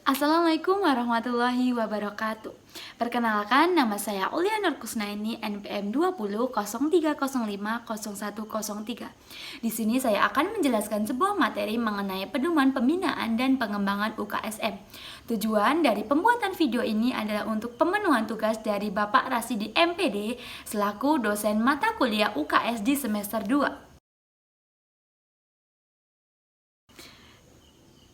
Assalamualaikum warahmatullahi wabarakatuh. Perkenalkan, nama saya Ulia Nur Kusnaini, NPM 20 0305 0103. Di sini saya akan menjelaskan sebuah materi mengenai pedoman pembinaan dan pengembangan UKSM. Tujuan dari pembuatan video ini adalah untuk pemenuhan tugas dari Bapak Rasidi MPD selaku dosen mata kuliah UKS di semester 2.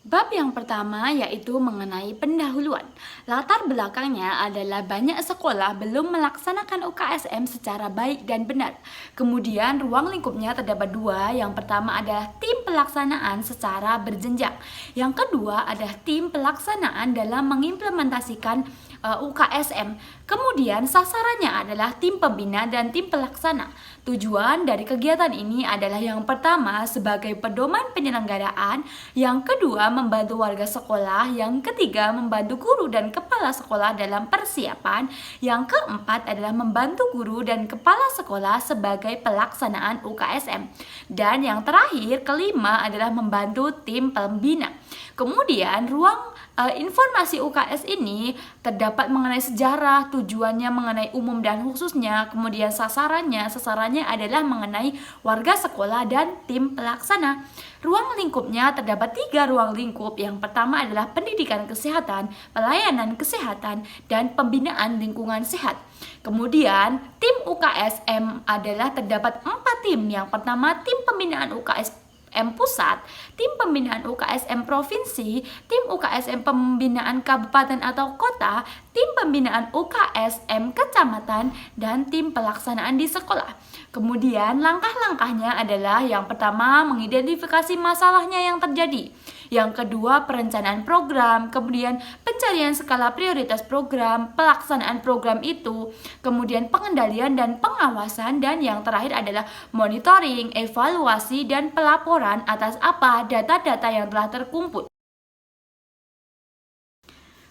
Bab yang pertama yaitu mengenai pendahuluan. Latar belakangnya adalah banyak sekolah belum melaksanakan UKSM secara baik dan benar. Kemudian ruang lingkupnya terdapat dua. Yang pertama adalah tim pelaksanaan secara berjenjang. Yang kedua adalah tim pelaksanaan dalam mengimplementasikan UKSM. Kemudian sasarannya adalah tim pembina dan tim pelaksana. Tujuan dari kegiatan ini adalah yang pertama sebagai pedoman penyelenggaraan, yang kedua membantu warga sekolah, yang ketiga membantu guru dan kepala sekolah dalam persiapan, yang keempat adalah membantu guru dan kepala sekolah sebagai pelaksanaan UKSM, dan yang terakhir kelima adalah membantu tim pembina. Kemudian ruang informasi UKS ini terdapat mengenai sejarah, tujuannya mengenai umum dan khususnya, kemudian sasarannya adalah mengenai warga sekolah dan tim pelaksana. Ruang lingkupnya terdapat 3 ruang lingkup. Yang pertama adalah pendidikan kesehatan, pelayanan kesehatan, dan pembinaan lingkungan sehat. Kemudian tim UKSM adalah terdapat 4 tim. Yang pertama tim pembinaan UKSM pusat, tim pembinaan UKSM provinsi, tim UKSM pembinaan kabupaten atau kota, tim pembinaan UKSM kecamatan, dan tim pelaksanaan di sekolah. Kemudian langkah-langkahnya adalah yang pertama mengidentifikasi masalahnya yang terjadi. Yang kedua perencanaan program, kemudian pencarian skala prioritas program, pelaksanaan program itu, kemudian pengendalian dan pengawasan, dan yang terakhir adalah monitoring, evaluasi, dan pelaporan atas apa data-data yang telah terkumpul.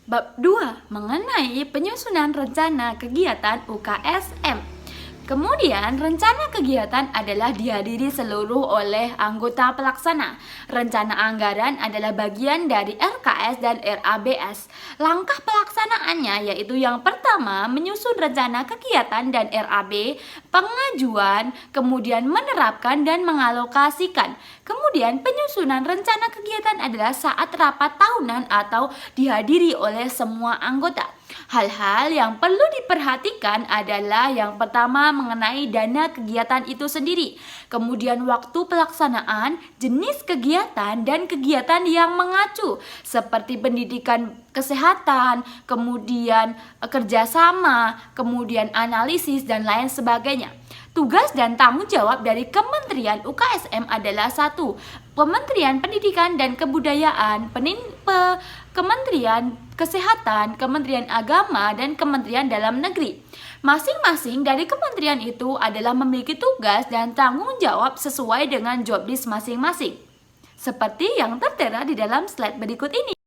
Bab 2 mengenai penyusunan rencana kegiatan UKSM. Kemudian, rencana kegiatan adalah dihadiri seluruh oleh anggota pelaksana. Rencana anggaran adalah bagian dari RKS dan RABS. Langkah pelaksanaannya yaitu yang pertama, menyusun rencana kegiatan dan RAB, pengajuan, kemudian menerapkan dan mengalokasikan. Kemudian, penyusunan rencana kegiatan adalah saat rapat tahunan atau dihadiri oleh semua anggota. Hal-hal yang perlu diperhatikan adalah yang pertama mengenai dana kegiatan itu sendiri, kemudian waktu pelaksanaan, jenis kegiatan, dan kegiatan yang mengacu seperti pendidikan kesehatan, kemudian kerjasama, kemudian analisis, dan lain sebagainya. Tugas dan tanggung jawab dari Kementerian UKSM adalah 1. Kementerian Pendidikan dan Kebudayaan, Kementerian Kesehatan, Kementerian Agama, dan Kementerian Dalam Negeri. Masing-masing dari kementerian itu adalah memiliki tugas dan tanggung jawab sesuai dengan job list masing-masing. Seperti yang tertera di dalam slide berikut ini.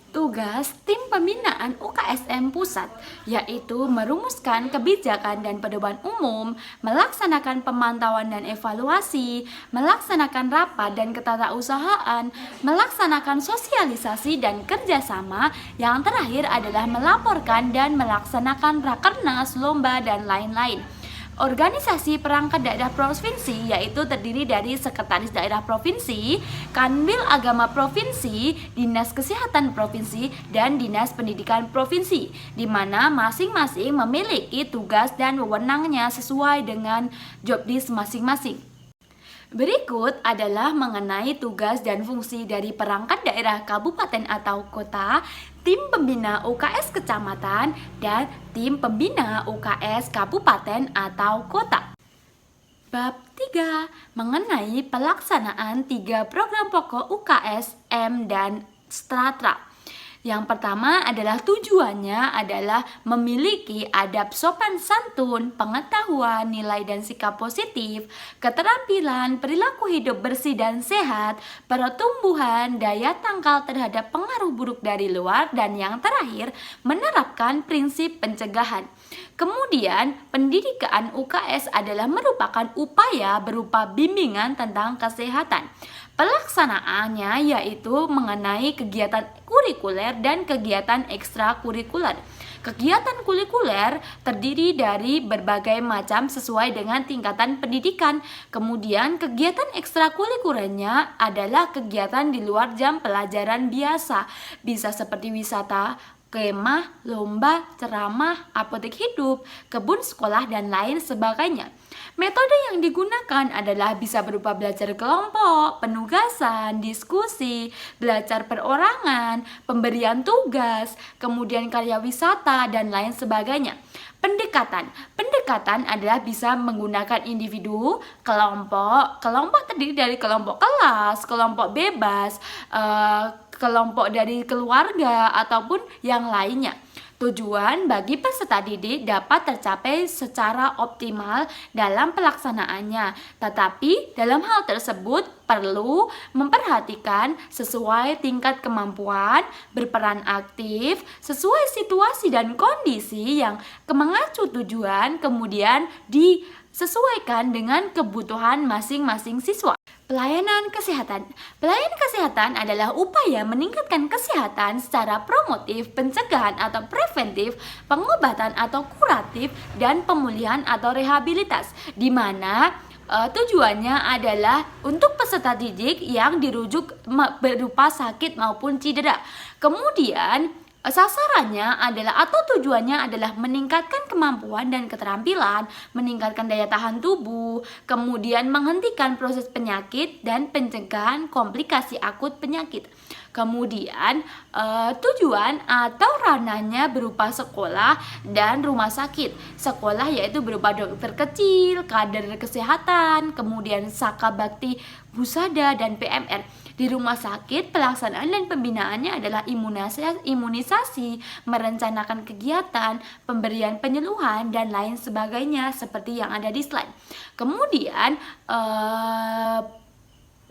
Tugas tim pembinaan UKSM pusat yaitu merumuskan kebijakan dan pedoman umum, melaksanakan pemantauan dan evaluasi, melaksanakan rapat dan ketatausahaan, melaksanakan sosialisasi dan kerjasama, yang terakhir adalah melaporkan dan melaksanakan rakernas, lomba, dan lain-lain. Organisasi perangkat daerah provinsi yaitu terdiri dari Sekretaris Daerah Provinsi, Kanwil Agama Provinsi, Dinas Kesehatan Provinsi, dan Dinas Pendidikan Provinsi, di mana masing-masing memiliki tugas dan wewenangnya sesuai dengan job list masing-masing. Berikut adalah mengenai tugas dan fungsi dari perangkat daerah kabupaten atau kota, tim pembina UKS kecamatan, dan tim pembina UKS kabupaten atau kota. Bab 3 mengenai pelaksanaan 3 program pokok UKSM dan Strata. Yang pertama adalah tujuannya adalah memiliki adab sopan santun, pengetahuan, nilai dan sikap positif, keterampilan, perilaku hidup bersih dan sehat, pertumbuhan, daya tangkal terhadap pengaruh buruk dari luar, dan yang terakhir menerapkan prinsip pencegahan. Kemudian, pendidikan UKS adalah merupakan upaya berupa bimbingan tentang kesehatan, Pelaksanaannya yaitu mengenai kegiatan kurikuler dan kegiatan ekstrakurikuler. Kegiatan kurikuler terdiri dari berbagai macam sesuai dengan tingkatan pendidikan. Kemudian kegiatan ekstrakurikulernya adalah kegiatan di luar jam pelajaran biasa. Bisa seperti wisata, kemah, lomba, ceramah, apotek hidup, kebun sekolah, dan lain sebagainya. Metode yang digunakan adalah bisa berupa belajar kelompok, penugasan, diskusi, belajar perorangan, pemberian tugas, kemudian karya wisata, dan lain sebagainya. Pendekatan adalah bisa menggunakan individu, kelompok terdiri dari kelompok kelas, kelompok bebas, kelompok dari keluarga, ataupun yang lainnya. Tujuan bagi peserta didik dapat tercapai secara optimal dalam pelaksanaannya, tetapi dalam hal tersebut perlu memperhatikan sesuai tingkat kemampuan, berperan aktif, sesuai situasi dan kondisi yang mengacu tujuan, kemudian disesuaikan dengan kebutuhan masing-masing siswa. Pelayanan kesehatan. Pelayanan kesehatan adalah upaya meningkatkan kesehatan secara promotif, pencegahan atau preventif, pengobatan atau kuratif, dan pemulihan atau rehabilitas, di mana tujuannya adalah untuk peserta didik yang dirujuk berupa sakit maupun cedera. Kemudian sasarannya adalah atau tujuannya adalah meningkatkan kemampuan dan keterampilan, meningkatkan daya tahan tubuh, kemudian menghentikan proses penyakit dan pencegahan komplikasi akut penyakit. Kemudian tujuan atau ranahnya berupa sekolah dan rumah sakit. Sekolah yaitu berupa dokter kecil, kader kesehatan, kemudian Saka Bakti Pusada, dan PMR. Di rumah sakit, pelaksanaan dan pembinaannya adalah imunisasi, merencanakan kegiatan, pemberian penyuluhan, dan lain sebagainya seperti yang ada di slide. Kemudian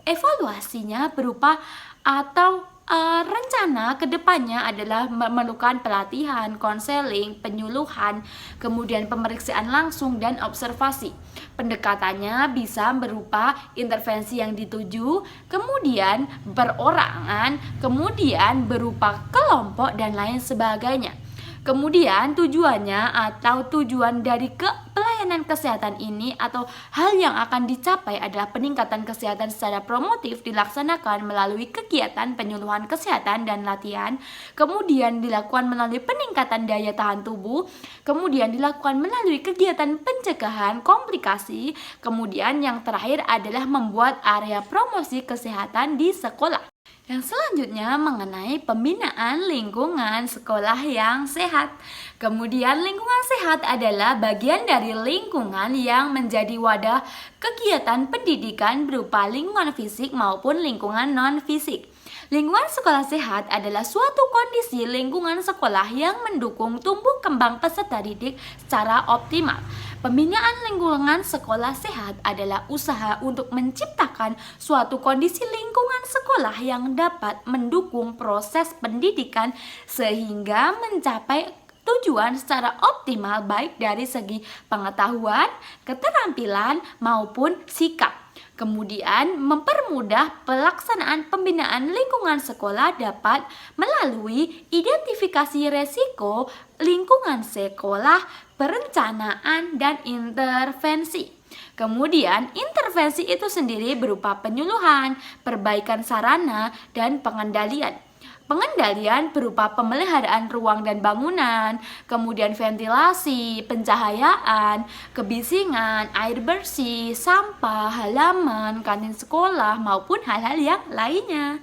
evaluasinya berupa atau rencana kedepannya adalah memerlukan pelatihan, konseling, penyuluhan, kemudian pemeriksaan langsung, dan observasi. Pendekatannya bisa berupa intervensi yang dituju, kemudian perorangan, kemudian berupa kelompok, dan lain sebagainya. Kemudian tujuannya atau tujuan dari pelayanan kesehatan ini atau hal yang akan dicapai adalah peningkatan kesehatan secara promotif dilaksanakan melalui kegiatan penyuluhan kesehatan dan latihan, kemudian dilakukan melalui peningkatan daya tahan tubuh, kemudian dilakukan melalui kegiatan pencegahan komplikasi, kemudian yang terakhir adalah membuat area promosi kesehatan di sekolah. Yang selanjutnya mengenai pembinaan lingkungan sekolah yang sehat. Kemudian lingkungan sehat adalah bagian dari lingkungan yang menjadi wadah kegiatan pendidikan berupa lingkungan fisik maupun lingkungan non-fisik. Lingkungan sekolah sehat adalah suatu kondisi lingkungan sekolah yang mendukung tumbuh kembang peserta didik secara optimal. Pembinaan lingkungan sekolah sehat adalah usaha untuk menciptakan suatu kondisi lingkungan sekolah yang dapat mendukung proses pendidikan sehingga mencapai tujuan secara optimal baik dari segi pengetahuan, keterampilan, maupun sikap. Kemudian mempermudah pelaksanaan pembinaan lingkungan sekolah dapat melalui identifikasi resiko lingkungan sekolah, perencanaan, dan intervensi. Kemudian intervensi itu sendiri berupa penyuluhan, perbaikan sarana, dan pengendalian. Pengendalian berupa pemeliharaan ruang dan bangunan, kemudian ventilasi, pencahayaan, kebisingan, air bersih, sampah, halaman, kantin sekolah, maupun hal-hal yang lainnya.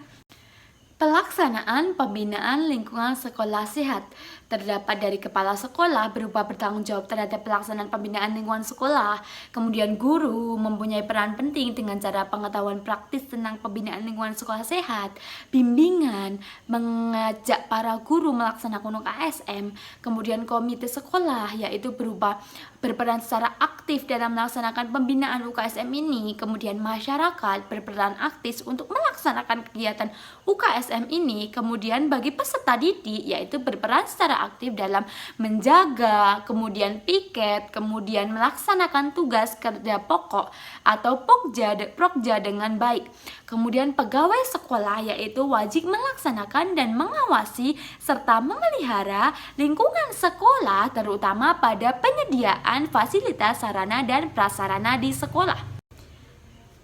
Pelaksanaan pembinaan lingkungan sekolah sehat terdapat dari kepala sekolah berupa bertanggung jawab terhadap pelaksanaan pembinaan lingkungan sekolah. Kemudian guru mempunyai peran penting dengan cara pengetahuan praktis tentang pembinaan lingkungan sekolah sehat, bimbingan, mengajak para guru melaksanakan UKSM. Kemudian komite sekolah yaitu berupa berperan secara aktif dalam melaksanakan pembinaan UKSM ini, kemudian masyarakat berperan aktif untuk melaksanakan kegiatan UKSM ini, kemudian bagi peserta didik yaitu berperan secara aktif dalam menjaga, kemudian piket, kemudian melaksanakan tugas kerja pokok atau prokja dengan baik. Kemudian pegawai sekolah yaitu wajib melaksanakan dan mengawasi serta memelihara lingkungan sekolah, terutama pada penyediaan fasilitas sarana dan prasarana di sekolah.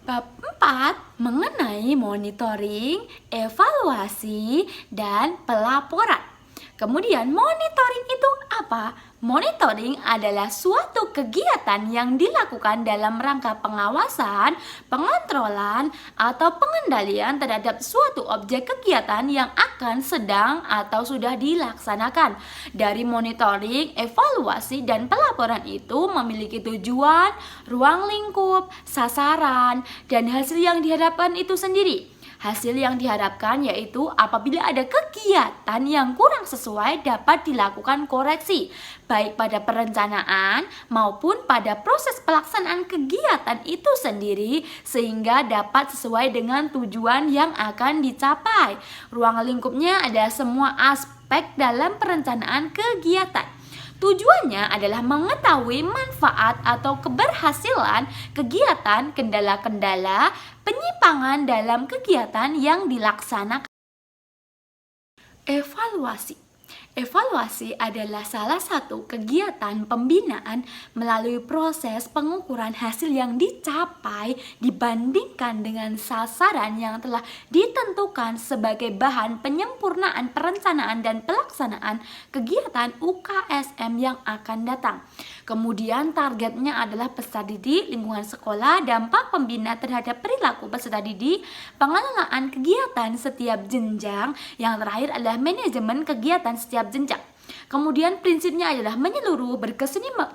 Bab 4 mengenai monitoring, evaluasi, dan pelaporan. Kemudian monitoring itu apa? Monitoring adalah suatu kegiatan yang dilakukan dalam rangka pengawasan, pengontrolan, atau pengendalian terhadap suatu objek kegiatan yang akan sedang atau sudah dilaksanakan. Dari monitoring, evaluasi, dan pelaporan itu memiliki tujuan, ruang lingkup, sasaran, dan hasil yang diharapkan itu sendiri. Hasil yang diharapkan yaitu apabila ada kegiatan yang kurang sesuai dapat dilakukan koreksi, baik pada perencanaan maupun pada proses pelaksanaan kegiatan itu sendiri sehingga dapat sesuai dengan tujuan yang akan dicapai. Ruang lingkupnya adalah semua aspek dalam perencanaan kegiatan. Tujuannya adalah mengetahui manfaat atau keberhasilan kegiatan, kendala-kendala, penyimpangan dalam kegiatan yang dilaksanakan. Evaluasi. Evaluasi adalah salah satu kegiatan pembinaan melalui proses pengukuran hasil yang dicapai dibandingkan dengan sasaran yang telah ditentukan sebagai bahan penyempurnaan perencanaan dan pelaksanaan kegiatan UKSM yang akan datang. Kemudian targetnya adalah peserta didik, lingkungan sekolah, dampak pembina terhadap perilaku peserta didik, pengelolaan kegiatan setiap jenjang, yang terakhir adalah manajemen kegiatan setiap jenjang. Kemudian prinsipnya adalah menyeluruh,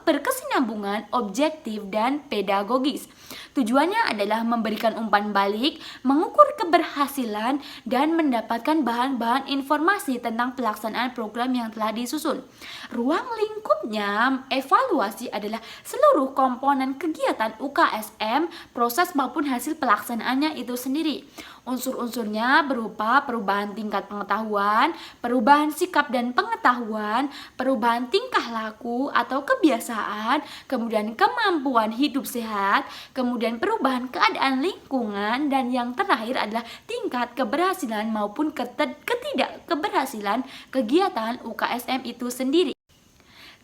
berkesinambungan, objektif, dan pedagogis. Tujuannya adalah memberikan umpan balik, mengukur keberhasilan, dan mendapatkan bahan-bahan informasi tentang pelaksanaan program yang telah disusun. Ruang lingkupnya, evaluasi adalah seluruh komponen kegiatan UKSM, proses maupun hasil pelaksanaannya itu sendiri. Unsur-unsurnya berupa perubahan tingkat pengetahuan, perubahan sikap dan pengetahuan, perubahan tingkah laku atau kebiasaan, kemudian kemampuan hidup sehat, kemudian perubahan keadaan lingkungan, dan yang terakhir adalah tingkat keberhasilan maupun ketidakkeberhasilan kegiatan UKSM itu sendiri.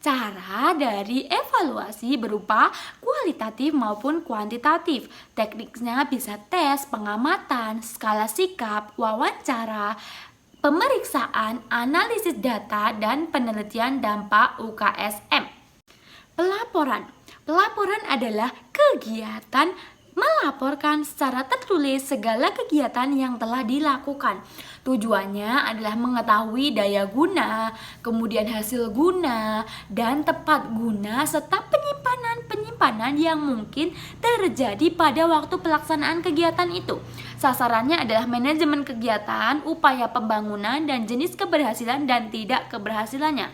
Cara dari evaluasi berupa kualitatif maupun kuantitatif. Tekniknya bisa tes, pengamatan, skala sikap, wawancara, pemeriksaan, analisis data, dan penelitian dampak UKSM. Pelaporan. Pelaporan adalah kegiatan melaporkan secara tertulis segala kegiatan yang telah dilakukan. Tujuannya adalah mengetahui daya guna, kemudian hasil guna, dan tepat guna, serta penyimpanan yang mungkin terjadi pada waktu pelaksanaan kegiatan itu. Sasarannya adalah manajemen kegiatan, upaya pembangunan, dan jenis keberhasilan dan tidak keberhasilannya.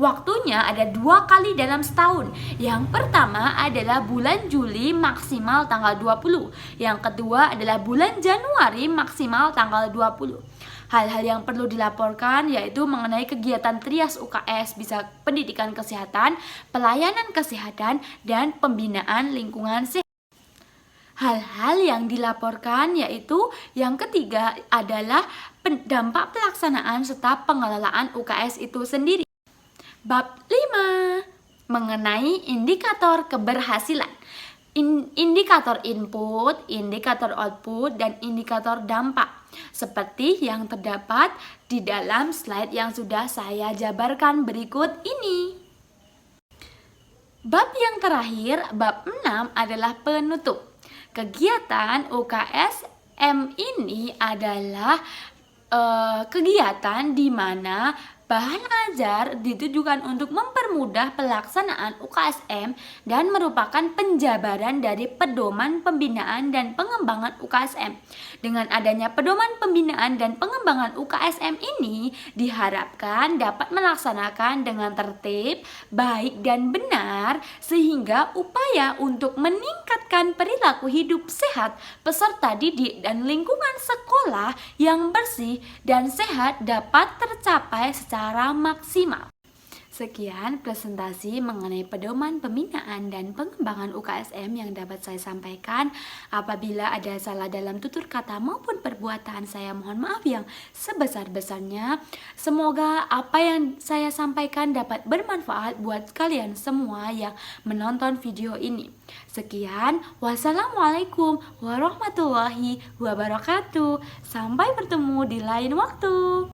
Waktunya ada 2 kali dalam setahun. Yang pertama adalah bulan Juli maksimal tanggal 20. Yang kedua adalah bulan Januari maksimal tanggal 20. Hal-hal yang perlu dilaporkan yaitu mengenai kegiatan trias UKS, bisa pendidikan kesehatan, pelayanan kesehatan, dan pembinaan lingkungan sehat. Hal-hal yang dilaporkan yaitu yang ketiga adalah dampak pelaksanaan serta pengelolaan UKS itu sendiri. Bab 5 mengenai indikator keberhasilan. Indikator input, indikator output, dan indikator dampak seperti yang terdapat di dalam slide yang sudah saya jabarkan berikut ini. Bab yang terakhir, bab 6 adalah penutup. Kegiatan UKSM ini adalah kegiatan di mana Bahan ajar ditujukan untuk mempermudah pelaksanaan UKSM dan merupakan penjabaran dari pedoman pembinaan dan pengembangan UKSM. Dengan adanya pedoman pembinaan dan pengembangan UKSM ini diharapkan dapat melaksanakan dengan tertib, baik dan benar sehingga upaya untuk meningkatkan perilaku hidup sehat peserta didik dan lingkungan sekolah yang bersih dan sehat dapat tercapai secara maksimal. Sekian presentasi mengenai pedoman pembinaan dan pengembangan UKSM yang dapat saya sampaikan. Apabila ada salah dalam tutur kata maupun perbuatan, saya mohon maaf yang sebesar-besarnya. Semoga apa yang saya sampaikan dapat bermanfaat buat kalian semua yang menonton video ini. Sekian, wassalamualaikum warahmatullahi wabarakatuh. Sampai bertemu di lain waktu.